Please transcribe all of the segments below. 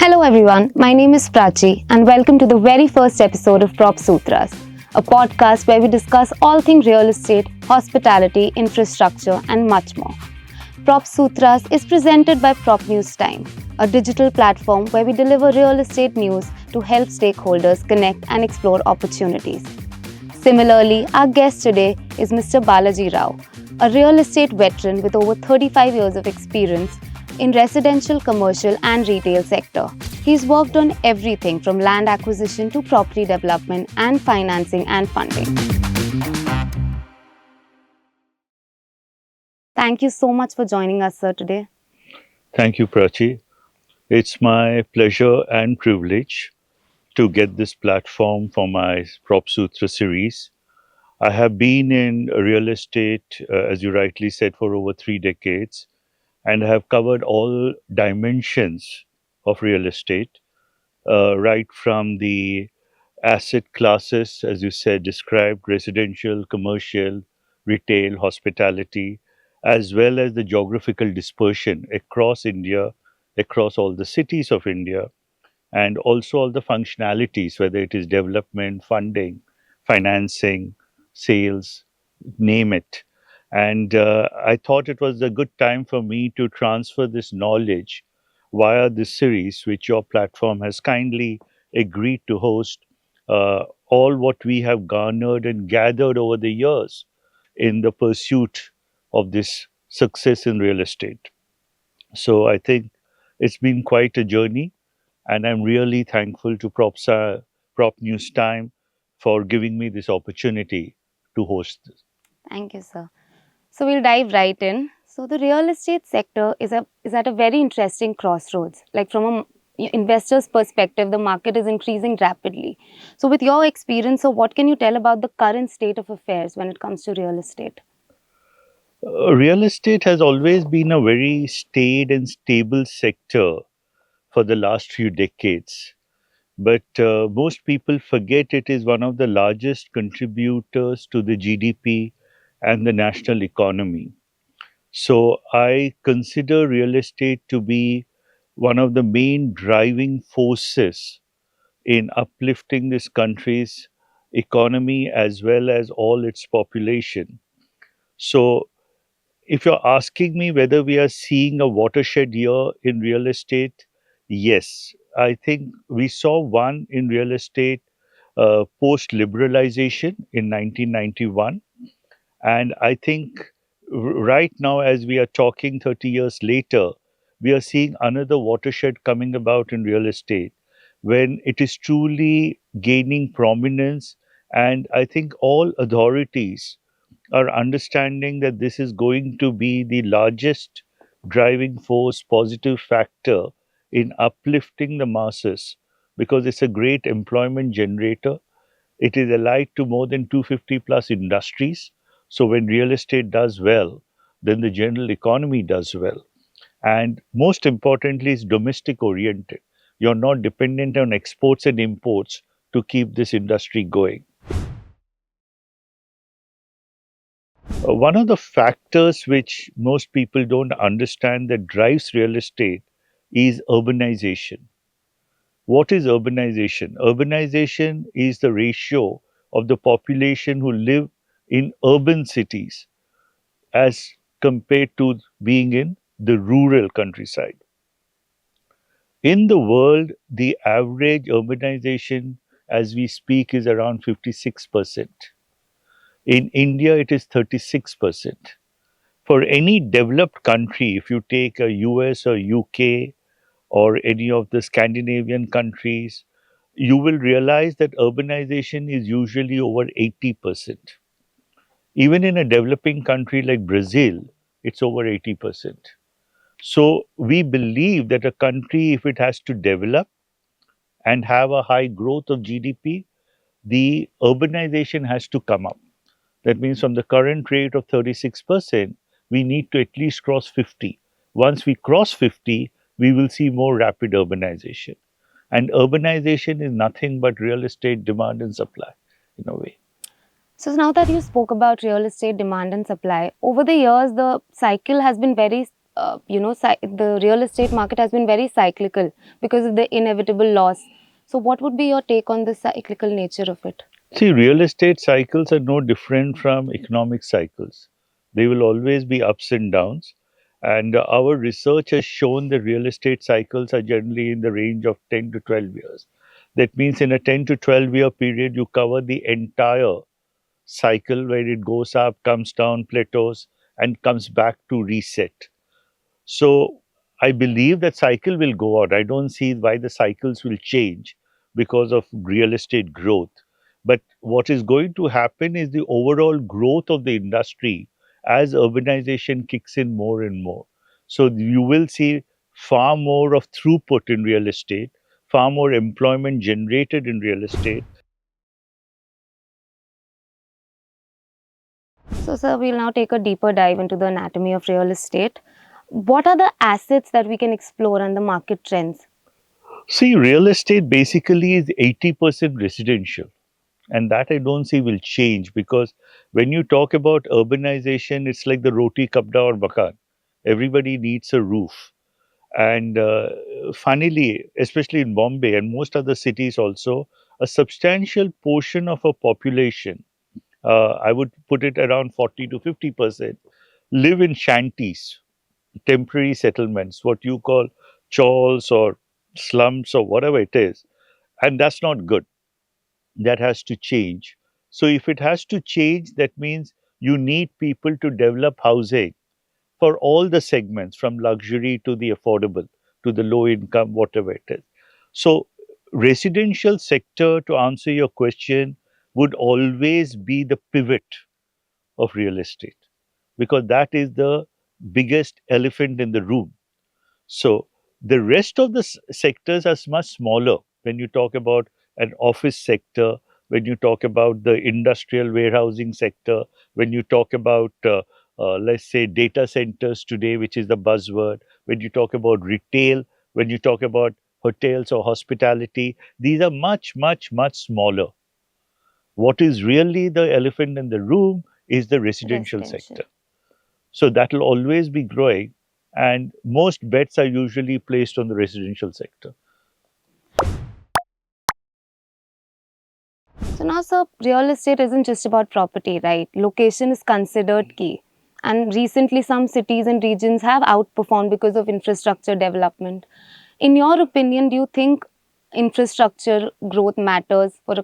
Hello everyone, my name is Prachi and welcome to the very first episode of PropSutras, a podcast where we discuss all things real estate, hospitality, infrastructure and much more. PropSutras is presented by Prop News Time, a digital platform where we deliver real estate news to help stakeholders connect and explore opportunities. Similarly, our guest today is Mr. Balaji Rao, a real estate veteran with over 35 years of experience in residential, commercial and retail sector. He's worked on everything from land acquisition to property development and financing and funding. Thank you so much for joining us, sir, today. Thank you, Prachi. It's my pleasure and privilege to get this platform for my PropSutra series. I have been in real estate, as you rightly said, for over 3 decades and have covered all dimensions of real estate, right from the asset classes, as you said, described residential, commercial, retail, hospitality, as well as the geographical dispersion across India, across all the cities of India, and also all the functionalities, whether it is development, funding, financing, sales, name it. And I thought it was a good time for me to transfer this knowledge via this series, which your platform has kindly agreed to host, all what we have garnered and gathered over the years in the pursuit of this success in real estate. So I think it's been quite a journey, and I'm really thankful to Prop News Time for giving me this opportunity to host this. Thank you, sir. So we'll dive right in. So the real estate sector is at a very interesting crossroads. Like from a investor's perspective, the market is increasing rapidly. So with your experience, so what can you tell about the current state of affairs when it comes to real estate? Real estate has always been a very staid and stable sector for the last few decades. But most people forget it is one of the largest contributors to the GDP and the national economy. So I consider real estate to be one of the main driving forces in uplifting this country's economy as well as all its population. So if you're asking me whether we are seeing a watershed year in real estate, yes. I think we saw one in real estate post liberalization in 1991. And I think right now, as we are talking 30 years later, we are seeing another watershed coming about in real estate when it is truly gaining prominence. And I think all authorities are understanding that this is going to be the largest driving force, positive factor in uplifting the masses because it's a great employment generator. It is allied to more than 250 plus industries. So when real estate does well, then the general economy does well. And most importantly, it's domestic oriented. You're not dependent on exports and imports to keep this industry going. One of the factors which most people don't understand that drives real estate is urbanization. What is urbanization? Urbanization is the ratio of the population who live in urban cities as compared to being in the rural countryside. In the world, the average urbanization as we speak is around 56%. In India, it is 36%. For any developed country, if you take a US or UK or any of the Scandinavian countries, you will realize that urbanization is usually over 80%. Even in a developing country like Brazil, it's over 80%. So we believe that a country, if it has to develop and have a high growth of GDP, the urbanization has to come up. That means from the current rate of 36%, we need to at least cross 50. Once we cross 50, we will see more rapid urbanization. And urbanization is nothing but real estate demand and supply in a way. So now that you spoke about real estate demand and supply, over the years the cycle has been very the real estate market has been very cyclical because of the inevitable loss. So, what would be your take on the cyclical nature of it? See, real estate cycles are no different from economic cycles. They will always be ups and downs. And our research has shown that real estate cycles are generally in the range of 10 to 12 years. That means in a 10 to 12-year period, you cover the entire cycle where it goes up, comes down, plateaus, and comes back to reset. So I believe that cycle will go on. I don't see why the cycles will change because of real estate growth. But what is going to happen is the overall growth of the industry as urbanization kicks in more and more. So you will see far more of throughput in real estate, far more employment generated in real estate. So, sir, we'll now take a deeper dive into the anatomy of real estate. What are the assets that we can explore and the market trends? See, real estate basically is 80% residential. And that I don't see will change because when you talk about urbanization, it's like the roti kapda or makan. Everybody needs a roof. And funnily, especially in Bombay and most other cities also, a substantial portion of a population, I would put it around 40 to 50%, live in shanties, temporary settlements, what you call chawls or slums or whatever it is. And that's not good. That has to change. So, if it has to change, that means you need people to develop housing for all the segments from luxury to the affordable to the low income, whatever it is. So, residential sector, to answer your question, would always be the pivot of real estate because that is the biggest elephant in the room. So the rest of the sectors are much smaller when you talk about an office sector, when you talk about the industrial warehousing sector, when you talk about, let's say, data centers today, which is the buzzword, when you talk about retail, when you talk about hotels or hospitality, these are much, much, much smaller. What is really the elephant in the room is the residential Residential. sector. So that will always be growing. And most bets are usually placed on the residential sector. So now, sir, real estate isn't just about property, right? Location is considered key. And recently, some cities and regions have outperformed because of infrastructure development. In your opinion, do you think infrastructure growth matters for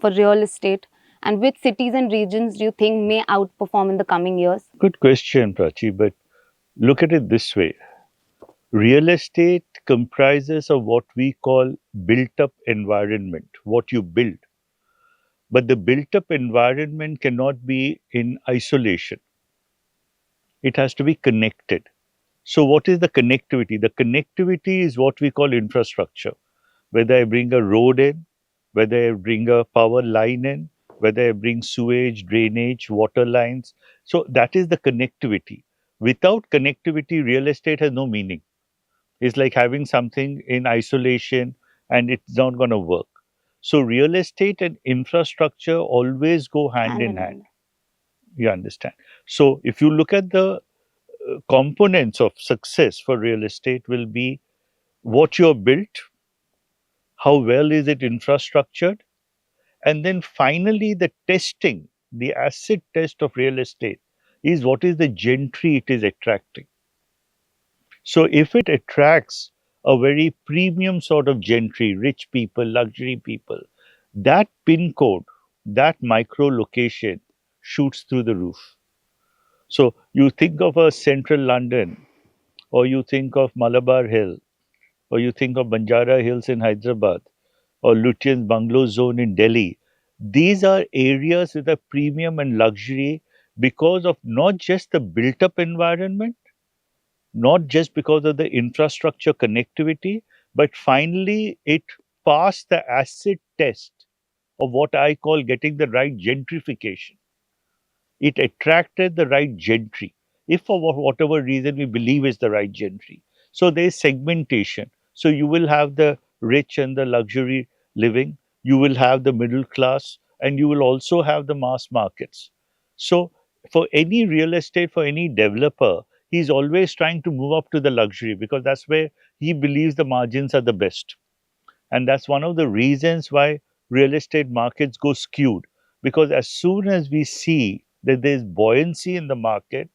real estate? And which cities and regions do you think may outperform in the coming years? Good question, Prachi, but look at it this way. Real estate comprises of what we call built up environment, what you build. But the built up environment cannot be in isolation, it has to be connected. So, what is the connectivity? The connectivity is what we call infrastructure. Whether I bring a road in, whether I bring a power line in, whether I bring sewage, drainage, water lines. So that is the connectivity. Without connectivity, real estate has no meaning. It's like having something in isolation and it's not going to work. So real estate and infrastructure always go hand Hand in in hand. hand. You understand? So if you look at the components of success for real estate will be what you're built, how well is it infrastructured, and then finally, the testing, the acid test of real estate is what is the gentry it is attracting. So, if it attracts a very premium sort of gentry, rich people, luxury people, that pin code, that micro location shoots through the roof. So, you think of a central London, or you think of Malabar Hill, or you think of Banjara Hills in Hyderabad, or Lutyens Bungalow Zone in Delhi. These are areas with a premium and luxury because of not just the built up environment, not just because of the infrastructure connectivity, but finally it passed the acid test of what I call getting the right gentrification. It attracted the right gentry, if for whatever reason we believe is the right gentry. So there's segmentation. So you will have the rich and the luxury living, you will have the middle class, and you will also have the mass markets. So for any real estate, for any developer, he's always trying to move up to the luxury because that's where he believes the margins are the best. And that's one of the reasons why real estate markets go skewed. Because as soon as we see that there's buoyancy in the market,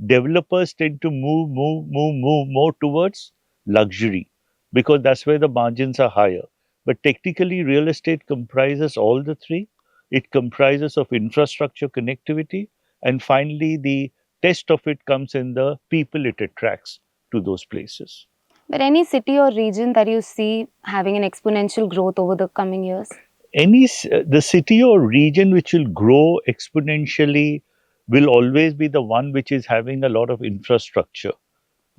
developers tend to move more towards luxury because that's where the margins are higher. But technically, real estate comprises all the three. It comprises of infrastructure connectivity, and finally, the test of it comes in the people it attracts to those places. But any city or region that you see having an exponential growth over the coming years? The city or region which will grow exponentially will always be the one which is having a lot of infrastructure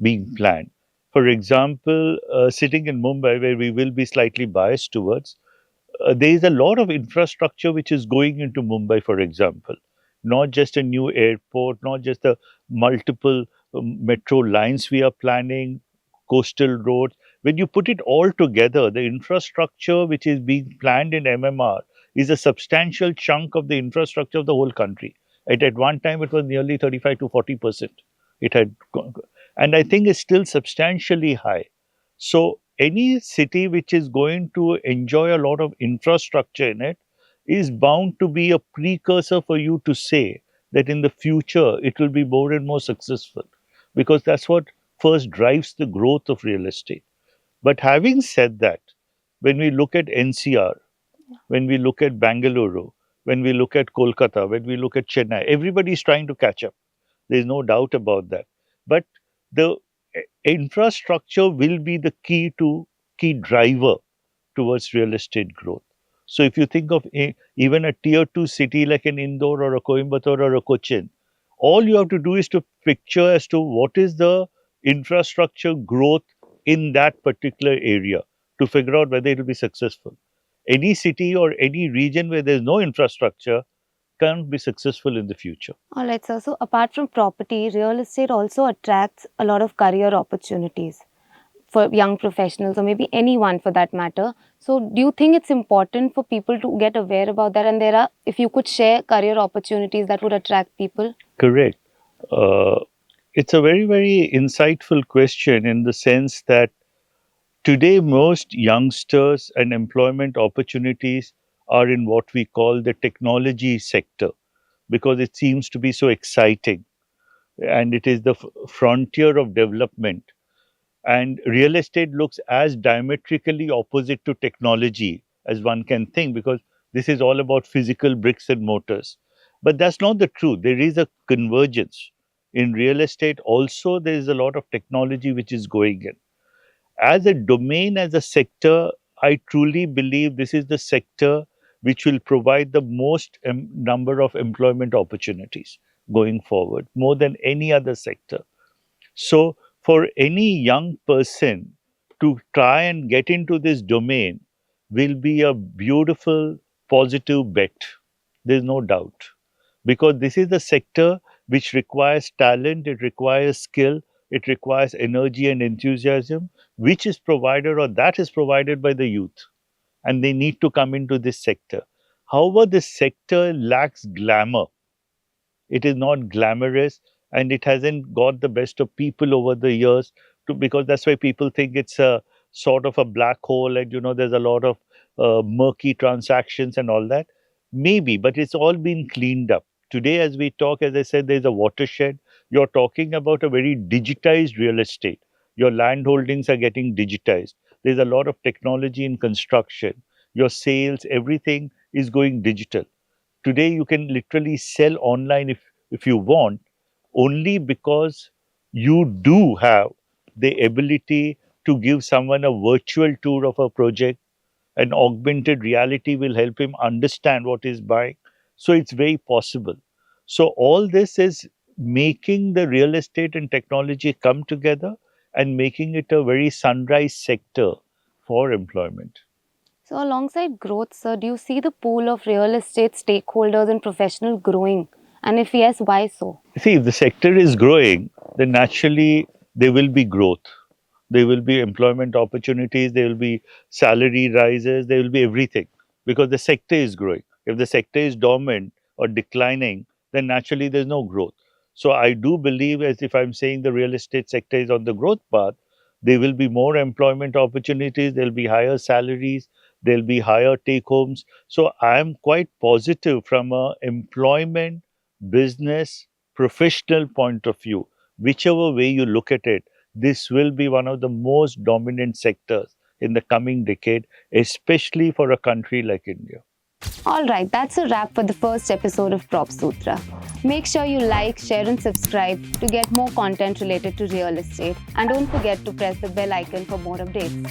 being planned. For example, sitting in Mumbai, where we will be slightly biased towards, there is a lot of infrastructure which is going into Mumbai, for example. Not just a new airport, not just the multiple metro lines we are planning, coastal roads. When you put it all together, the infrastructure which is being planned in MMR is a substantial chunk of the infrastructure of the whole country. At one time, it was nearly 35 to 40%. It had, and I think it's still substantially high. So any city which is going to enjoy a lot of infrastructure in it is bound to be a precursor for you to say that in the future it will be more and more successful because that's what first drives the growth of real estate. But having said that, when we look at NCR, when we look at Bangalore, when we look at Kolkata, when we look at Chennai, everybody is trying to catch up. There's no doubt about that. But the infrastructure will be the key driver towards real estate growth. So if you think of even a tier 2 city like an Indore or a Coimbatore or a Cochin, all you have to do is to picture as to what is the infrastructure growth in that particular area to figure out whether it will be successful. Any city or any region where there's no infrastructure can't be successful in the future. All right, sir. So, apart from property, real estate also attracts a lot of career opportunities for young professionals or maybe anyone for that matter. So, do you think it's important for people to get aware about that? And there are, if you could share career opportunities that would attract people? Correct. Uh, it's a very, very insightful question in the sense that today most youngsters and employment opportunities are in what we call the technology sector because it seems to be so exciting and it is the frontier of development. And real estate looks as diametrically opposite to technology as one can think because this is all about physical bricks and mortars. But that's not the truth. There is a convergence. In real estate, also, there is a lot of technology which is going in. As a domain, as a sector, I truly believe this is the sector which will provide the most number of employment opportunities going forward, more than any other sector. So, for any young person to try and get into this domain will be a beautiful, positive bet. There's no doubt. Because this is the sector which requires talent, it requires skill, it requires energy and enthusiasm, which is provided or that is provided by the youth. And they need to come into this sector. However, this sector lacks glamour. It is not glamorous and it hasn't got the best of people over the years because that's why people think it's a sort of a black hole and there's a lot of murky transactions and all that. Maybe, but it's all been cleaned up. Today, as we talk, as I said, there's a watershed. You're talking about a very digitized real estate. Your land holdings are getting digitized. There's a lot of technology in construction. Your sales, everything is going digital. Today you can literally sell online if you want, only because you do have the ability to give someone a virtual tour of a project. An augmented reality will help him understand what he's buying, so it's very possible. So all this is making the real estate and technology come together and making it a very sunrise sector for employment. So, alongside growth, sir, do you see the pool of real estate stakeholders and professionals growing? And if yes, why so? See, if the sector is growing, then naturally there will be growth. There will be employment opportunities, there will be salary rises, there will be everything because the sector is growing. If the sector is dormant or declining, then naturally there's no growth. So I do believe, as if I'm saying the real estate sector is on the growth path, there will be more employment opportunities, there'll be higher salaries, there'll be higher take homes. So I'm quite positive from a employment, business, professional point of view. Whichever way you look at it, this will be one of the most dominant sectors in the coming decade, especially for a country like India. Alright, that's a wrap for the first episode of PropSutra. Make sure you like, share, and subscribe to get more content related to real estate. And don't forget to press the bell icon for more updates.